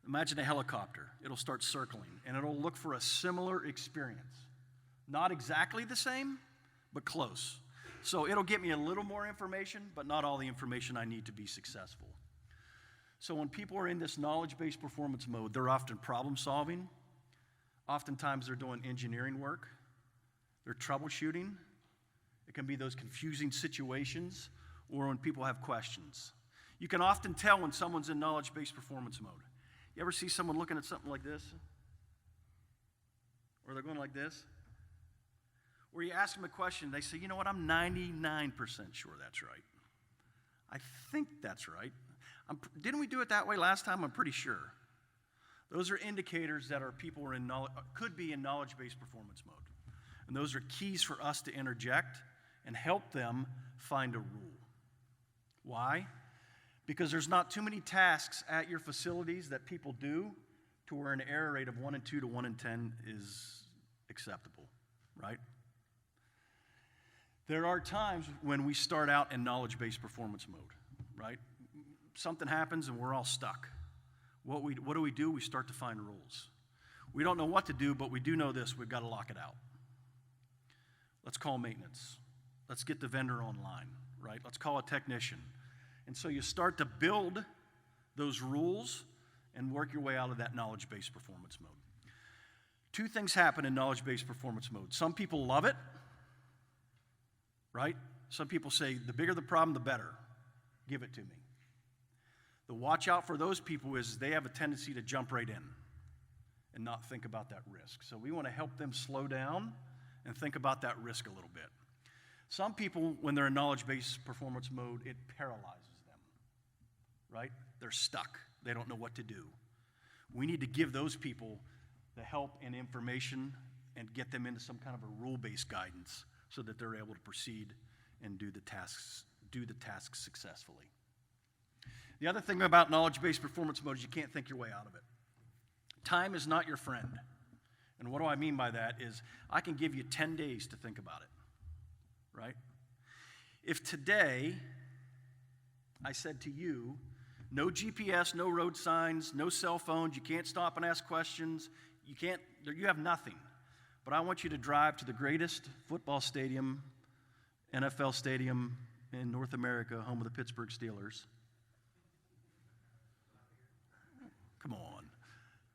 imagine a helicopter. It'll start circling, and it'll look for a similar experience. Not exactly the same, but close. So it'll get me a little more information, but not all the information I need to be successful. So when people are in this knowledge-based performance mode, they're often problem solving. Oftentimes they're doing engineering work. They're troubleshooting. It can be those confusing situations or when people have questions. You can often tell when someone's in knowledge-based performance mode. You ever see someone looking at something like this? Or they're going like this? Where you ask them a question, they say, you know what, I'm 99% sure that's right. I think that's right. Didn't we do it that way last time? I'm pretty sure. Those are indicators that our people are could be in knowledge-based performance mode. And those are keys for us to interject and help them find a rule. Why? Because there's not too many tasks at your facilities that people do to where an error rate of 1 in 2 to 1 in 10 is acceptable, right? There are times when we start out in knowledge-based performance mode, right? Something happens and we're all stuck. What do? We start to find rules. We don't know what to do, but we do know this: we've got to lock it out. Let's call maintenance. Let's get the vendor online, right? Let's call a technician. And so you start to build those rules and work your way out of that knowledge-based performance mode. Two things happen in knowledge-based performance mode. Some people love it, right? Some people say, the bigger the problem, the better. Give it to me. The watch out for those people is they have a tendency to jump right in and not think about that risk. So we want to help them slow down and think about that risk a little bit. Some people, when they're in knowledge-based performance mode, it paralyzes them, right? They're stuck. They don't know what to do. We need to give those people the help and information and get them into some kind of a rule-based guidance so that they're able to proceed and do the tasks successfully. The other thing about knowledge-based performance mode is you can't think your way out of it. Time is not your friend. And what do I mean by that is I can give you 10 days to think about it, right? If today I said to you, no GPS, no road signs, no cell phones, you can't stop and ask questions, you have nothing. But I want you to drive to the greatest football stadium, NFL stadium in North America, home of the Pittsburgh Steelers. Come on.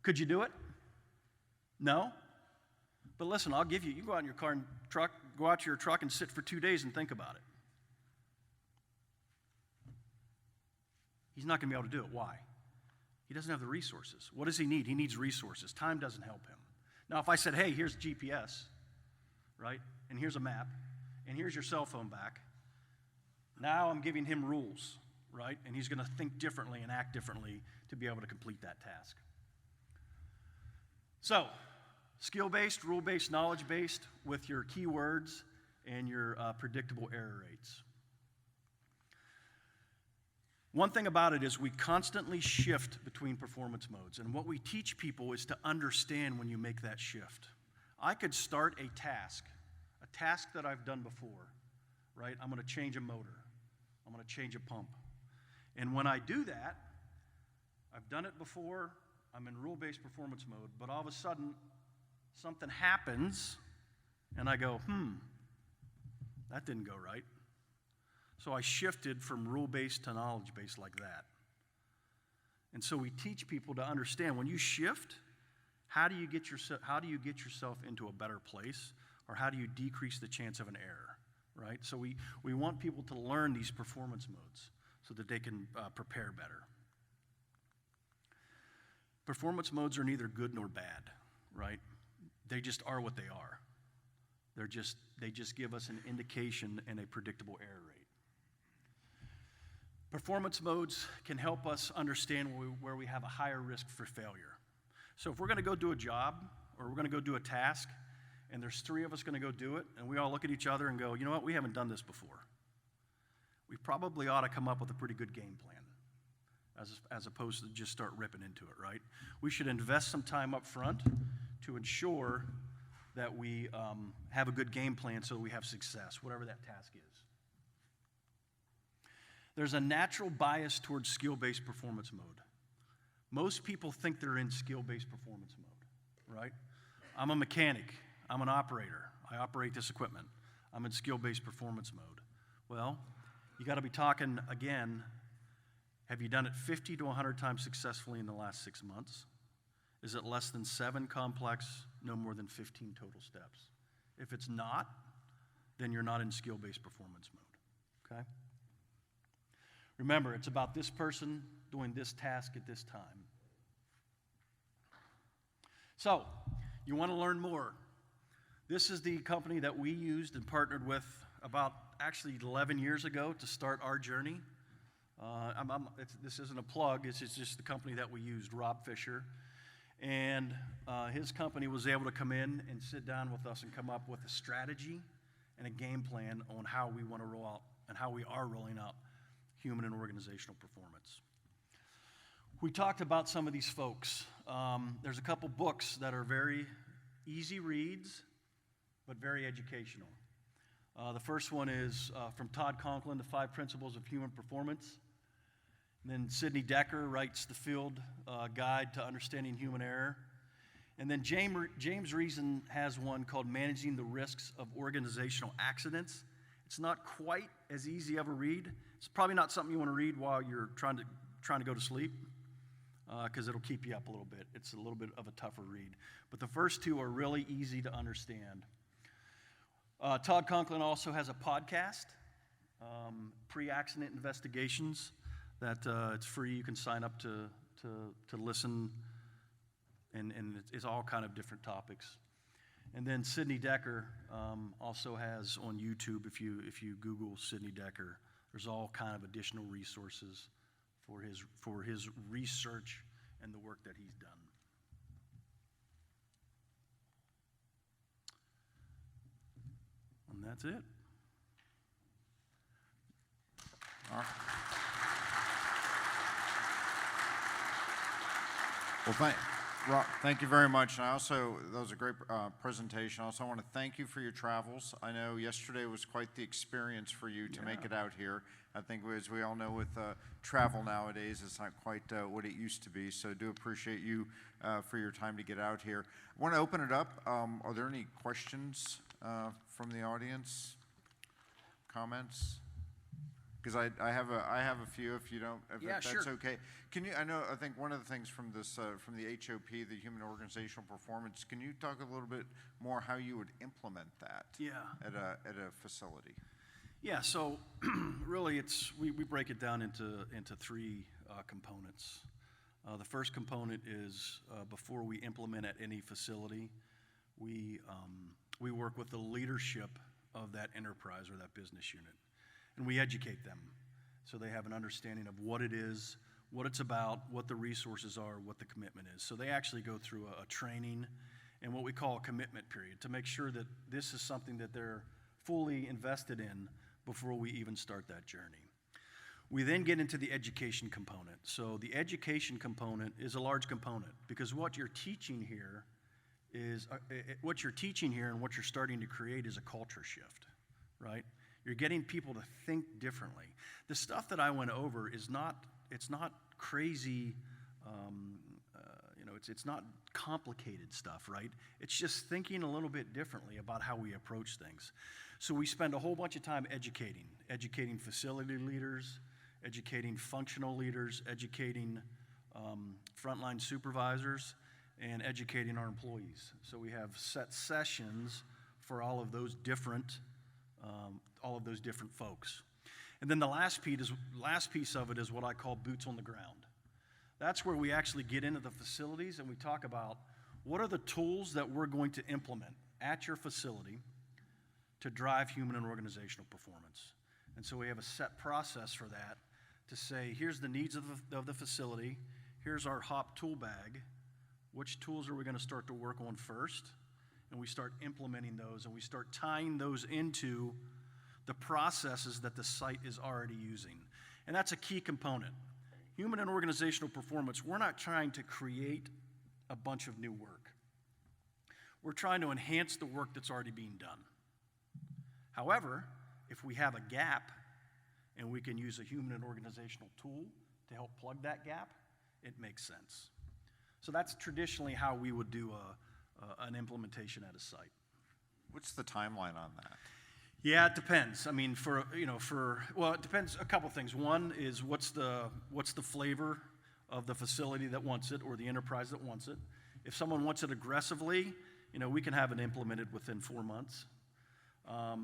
Could you do it? No? But listen, I'll give you, you go out in your car and truck, go out to your truck and sit for 2 days and think about it. He's not going to be able to do it. Why? He doesn't have the resources. What does he need? He needs resources. Time doesn't help him. Now, if I said, hey, here's GPS, right, and here's a map, and here's your cell phone back, now I'm giving him rules, right, and he's going to think differently and act differently to be able to complete that task. So, skill-based, rule-based, knowledge-based with your keywords and your predictable error rates. One thing about it is we constantly shift between performance modes, and what we teach people is to understand when you make that shift. I could start a task that I've done before, right? I'm going to change a motor. I'm going to change a pump. And when I do that, I've done it before, I'm in rule-based performance mode, but all of a sudden, something happens, and I go, that didn't go right. So I shifted from rule-based to knowledge-based like that. And so we teach people to understand when you shift, how do you get yourself into a better place, or how do you decrease the chance of an error, right? So we want people to learn these performance modes so that they can prepare better. Performance modes are neither good nor bad, right? They just are what they are. They just give us an indication and a predictable error rate. Performance modes can help us understand where we have a higher risk for failure. So if we're going to go do a job or we're going to go do a task and there's 3 of us going to go do it and we all look at each other and go, you know what, we haven't done this before. We probably ought to come up with a pretty good game plan as opposed to just start ripping into it, right? We should invest some time up front to ensure that we have a good game plan so that we have success, whatever that task is. There's a natural bias towards skill-based performance mode. Most people think they're in skill-based performance mode, right? I'm a mechanic. I'm an operator. I operate this equipment. I'm in skill-based performance mode. Well, you got to be talking again, have you done it 50 to 100 times successfully in the last 6 months? Is it less than 7 complex, no more than 15 total steps? If it's not, then you're not in skill-based performance mode, okay? Remember, it's about this person doing this task at this time. So, you want to learn more. This is the company that we used and partnered with about actually 11 years ago to start our journey. This isn't a plug, this is just the company that we used, Rob Fisher. And his company was able to come in and sit down with us and come up with a strategy and a game plan on how we want to roll out and how we are rolling out human and organizational performance. We talked about some of these folks. There's a couple books that are very easy reads, but very educational. The first one is from Todd Conklin, The 5 Principles of Human Performance. And then Sidney Decker writes the Field Guide to Understanding Human Error. And then James Reason has one called Managing the Risks of Organizational Accidents. It's not quite as easy of a read. It's probably not something you want to read while you're trying to go to sleep, because it'll keep you up a little bit. It's a little bit of a tougher read. But the first 2 are really easy to understand. Todd Conklin also has a podcast, Pre-Accident Investigations, that it's free. You can sign up to listen, and it's all kind of different topics. And then Sidney Decker also has on YouTube, if you Google Sidney Decker, there's all kind of additional resources for his research and the work that he's done. And that's it. All right. Well, Rob, thank you very much. And that was a great presentation. I also want to thank you for your travels. I know yesterday was quite the experience for you to make it out here. I think, as we all know, with travel nowadays, it's not quite what it used to be. So I do appreciate you for your time to get out here. I want to open it up. Are there any questions from the audience? Comments? Because I have a few, if you don't, if Yeah, that's sure. okay. I think one of the things from this, from the HOP, the Human Organizational Performance, can you talk a little bit more how you would implement that? Yeah. At a facility? Yeah, so really we break it down into three components. The first component is before we implement at any facility, we work with the leadership of that enterprise or that business unit, and we educate them so they have an understanding of what it is, what it's about, what the resources are, what the commitment is. So they actually go through a training and what we call a commitment period to make sure that this is something that they're fully invested in before we even start that journey. We then get into the education component. So the education component is a large component because what you're teaching here and what you're starting to create is a culture shift, right? You're getting people to think differently. The stuff that I went over it's not crazy, it's not complicated stuff, right? It's just thinking a little bit differently about how we approach things. So we spend a whole bunch of time educating facility leaders, educating functional leaders, educating frontline supervisors, and educating our employees. So we have set sessions for all of those different folks. And then the last piece of it is what I call boots on the ground. That's where we actually get into the facilities and we talk about what are the tools that we're going to implement at your facility to drive human and organizational performance. And so we have a set process for that to say, here's the needs of the facility, here's our HOP tool bag, which tools are we going to start to work on first? And we start implementing those and we start tying those into the processes that the site is already using. And that's a key component. Human and organizational performance, we're not trying to create a bunch of new work. We're trying to enhance the work that's already being done. However, if we have a gap and we can use a human and organizational tool to help plug that gap, it makes sense. So that's traditionally how we would do an implementation at a site. What's the timeline on that? Yeah, it depends. I mean, it depends a couple things. One is what's the flavor of the facility that wants it or the enterprise that wants it. If someone wants it aggressively, we can have it implemented within 4 months.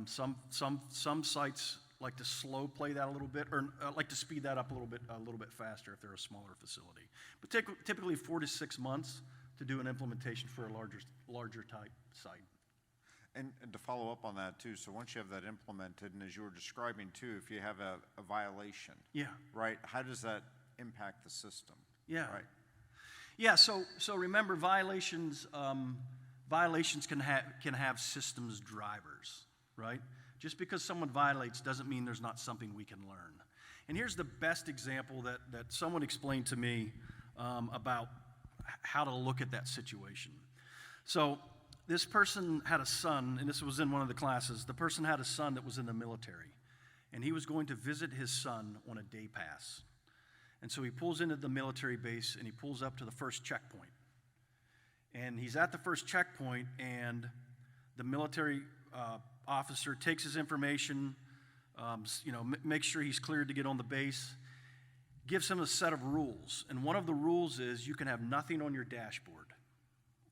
Some sites like to slow play that a little bit, or like to speed that up a little bit faster if they're a smaller facility. But typically 4 to 6 months to do an implementation for a larger type site. And to follow up on that too, so once you have that implemented, and as you were describing too, if you have a violation, yeah, right, how does that impact the system? Yeah, right. Yeah. So remember, violations can have systems drivers, right? Just because someone violates doesn't mean there's not something we can learn. And here's the best example that someone explained to me about how to look at that situation. So this person had a son, and this was in one of the classes. The person had a son that was in the military, and he was going to visit his son on a day pass. And so he pulls into the military base, and he pulls up to the first checkpoint. And he's at the first checkpoint, and the military officer takes his information, makes sure he's cleared to get on the base, gives him a set of rules. And one of the rules is you can have nothing on your dashboard,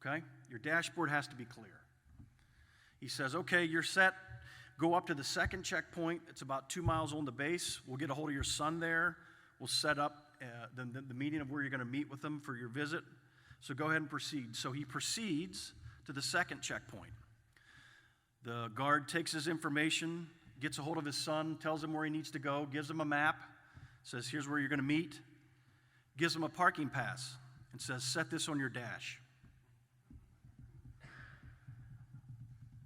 okay? Your dashboard has to be clear. He says, okay, you're set. Go up to the second checkpoint. It's about 2 miles on the base. We'll get a hold of your son there. We'll set up the meeting of where you're going to meet with them for your visit. So go ahead and proceed. So he proceeds to the second checkpoint. The guard takes his information, gets a hold of his son, tells him where he needs to go, gives him a map, says, here's where you're going to meet, gives him a parking pass, and says, set this on your dash.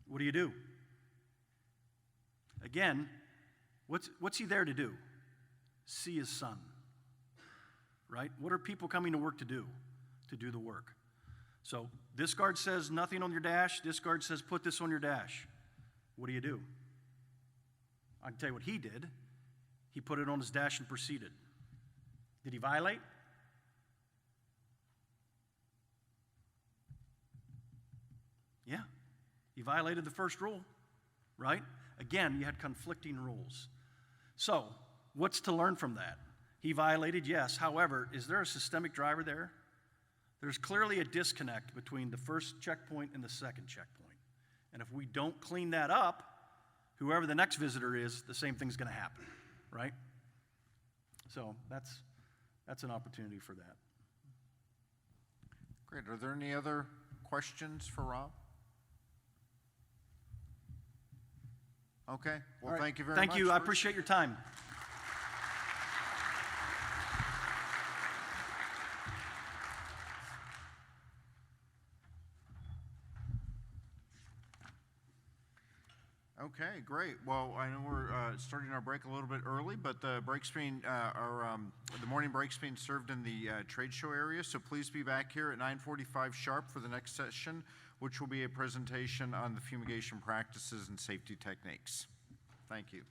What do you do? Again, what's he there to do? See his son, right? What are people coming to work to do? To do the work. So this guard says nothing on your dash. This guard says put this on your dash. What do you do? I can tell you what he did. He put it on his dash and proceeded. Did he violate? Yeah. He violated the first rule, right? Again, you had conflicting rules. So What's to learn from that? He violated, yes. However, is there a systemic driver there? There's clearly a disconnect between the first checkpoint and the second checkpoint. And if we don't clean that up, whoever the next visitor is, the same thing's going to happen, right? So that's an opportunity for that. Great. Are there any other questions for Rob? Okay. Well, All right. thank you very much. Thank you. I appreciate your time. Okay, great. Well, I know we're starting our break a little bit early, but the break's being, the morning break's being served in the trade show area, so please be back here at 9:45 sharp for the next session, which will be a presentation on the fumigation practices and safety techniques. Thank you.